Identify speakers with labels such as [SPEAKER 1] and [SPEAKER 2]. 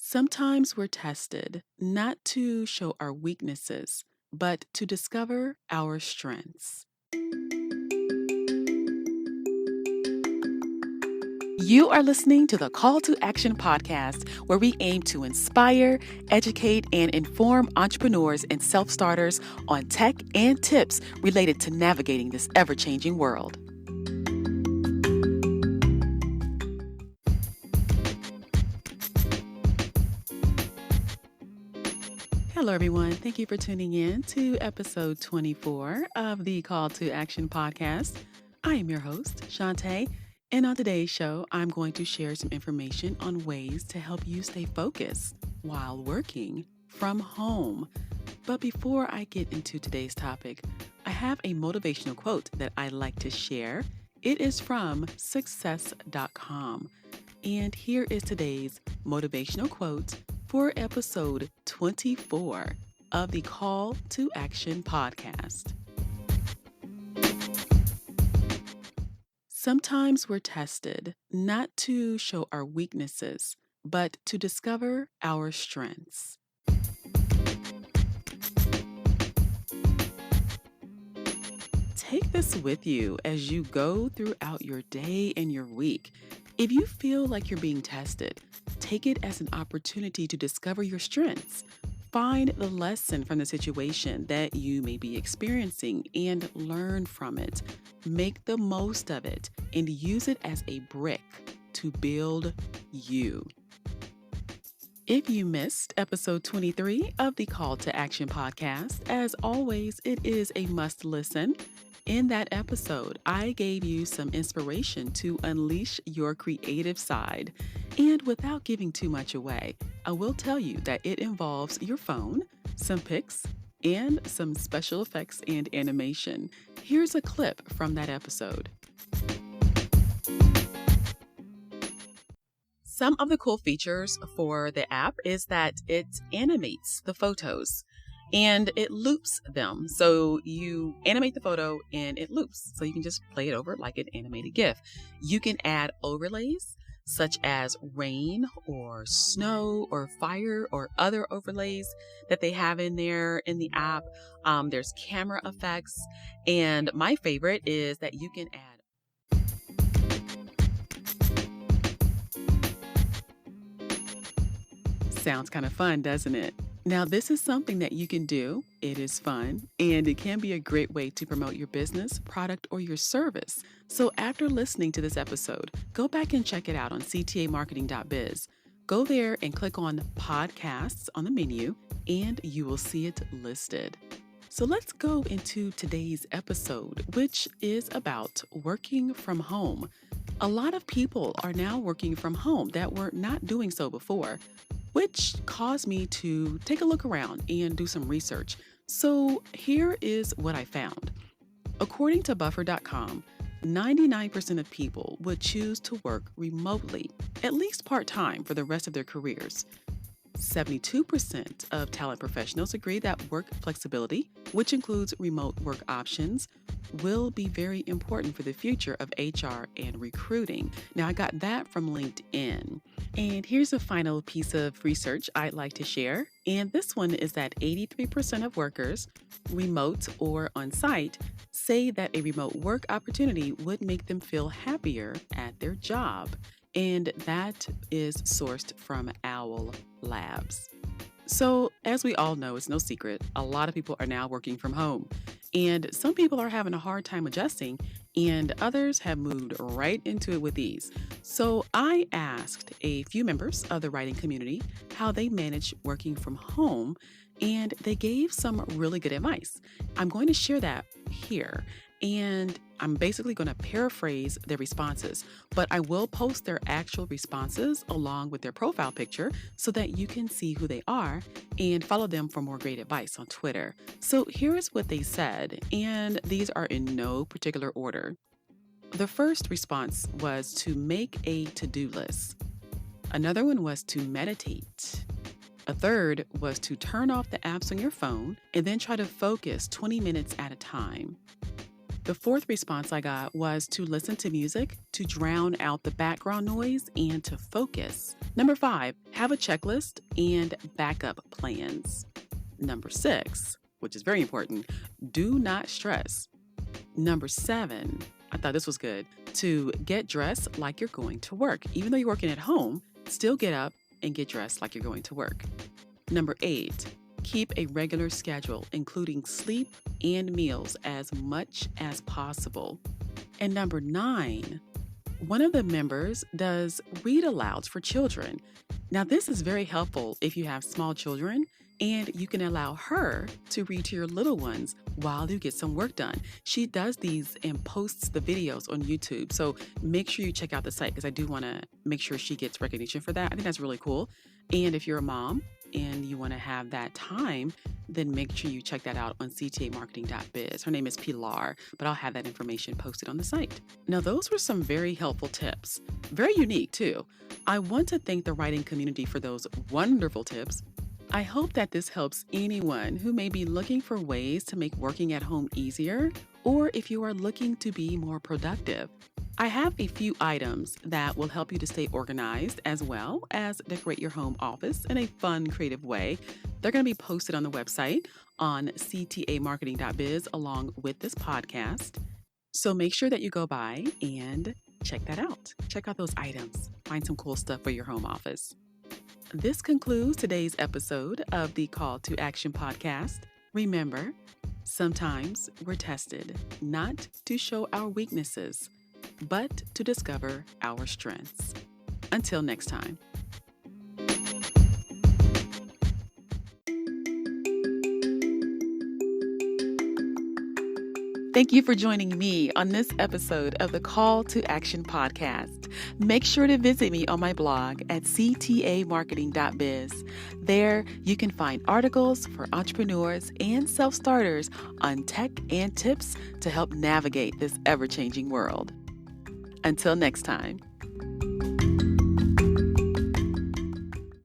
[SPEAKER 1] Sometimes we're tested not to show our weaknesses, but to discover our strengths. You are listening to the Call to Action podcast, where we aim to inspire, educate, and inform entrepreneurs and self starters on tech and tips related to navigating this ever changing world. Hello, everyone. Thank you for tuning in to episode 24 of the Call to Action podcast. I am your host, Shantae, and on today's show, I'm going to share some information on ways to help you stay focused while working from home. But before I get into today's topic, I have a motivational quote that I like to share. It is from success.com. And here is today's motivational quote for episode 24 of the Call to Action podcast. Sometimes we're tested not to show our weaknesses, but to discover our strengths. Take this with you as you go throughout your day and your week. If you feel like you're being tested, take it as an opportunity to discover your strengths. Find the lesson from the situation that you may be experiencing and learn from it. Make the most of it and use it as a brick to build you. If you missed episode 23 of the Call to Action podcast, as always, it is a must listen. In that episode, I gave you some inspiration to unleash your creative side. And without giving too much away, I will tell you that it involves your phone, some pics, and some special effects and animation. Here's a clip from that episode. Some of the cool features for the app is that it animates the photos and it loops them. So you animate the photo and it loops. So you can just play it over like an animated GIF. You can add overlays such as rain or snow or fire or other overlays that they have in there in the app. There's camera effects. And my favorite is that you can add. Sounds kind of fun, doesn't it? Now, this is something that you can do. It is fun, and it can be a great way to promote your business, product, or your service. So after listening to this episode, go back and check it out on ctamarketing.biz. Go there and click on podcasts on the menu, and you will see it listed. So let's go into today's episode, which is about working from home. A lot of people are now working from home that were not doing so before, which caused me to take a look around and do some research. So here is what I found. According to Buffer.com, 99% of people would choose to work remotely, at least part-time, for the rest of their careers. 72% of talent professionals agree that work flexibility, which includes remote work options, will be very important for the future of HR and recruiting. Now, I got that from LinkedIn. And here's a final piece of research I'd like to share. And this one is that 83% of workers, remote or on-site, say that a remote work opportunity would make them feel happier at their job. And that is sourced from Owl Labs. So, as we all know, it's no secret, a lot of people are now working from home. And some people are having a hard time adjusting, and others have moved right into it with ease. So, I asked a few members of the writing community how they manage working from home, and they gave some really good advice. I'm going to share that here. And I'm basically going to paraphrase their responses, but I will post their actual responses along with their profile picture so that you can see who they are and follow them for more great advice on Twitter. So here is what they said, and these are in no particular order. The first response was to make a to-do list. Another one was to meditate. A third was to turn off the apps on your phone and then try to focus 20 minutes at a time. The fourth response I got was to listen to music to drown out the background noise and to focus. Number 5, have a checklist and backup plans. Number 6, which is very important, do not stress. Number 7, I thought this was good, to get dressed like you're going to work. Even though you're working at home, still get up and get dressed like you're going to work. Number 8, keep a regular schedule, including sleep and meals as much as possible. And number 9, one of the members does read alouds for children. Now, this is very helpful if you have small children and you can allow her to read to your little ones while you get some work done. She does these and posts the videos on YouTube. So make sure you check out the site because I do want to make sure she gets recognition for that. I think that's really cool. And if you're a mom and you want to have that time, then make sure you check that out on ctamarketing.biz. Her name is Pilar, but I'll have that information posted on the site. Now, those were some very helpful tips. Very unique, too. I want to thank the writing community for those wonderful tips. I hope that this helps anyone who may be looking for ways to make working at home easier, or if you are looking to be more productive. I have a few items that will help you to stay organized as well as decorate your home office in a fun, creative way. They're going to be posted on the website on ctamarketing.biz along with this podcast. So make sure that you go by and check that out. Check out those items. Find some cool stuff for your home office. This concludes today's episode of the Call to Action podcast. Remember, sometimes we're tested not to show our weaknesses, but to discover our strengths. Until next time. Thank you for joining me on this episode of the Call to Action podcast. Make sure to visit me on my blog at ctamarketing.biz. There, you can find articles for entrepreneurs and self-starters on tech and tips to help navigate this ever-changing world. Until next time.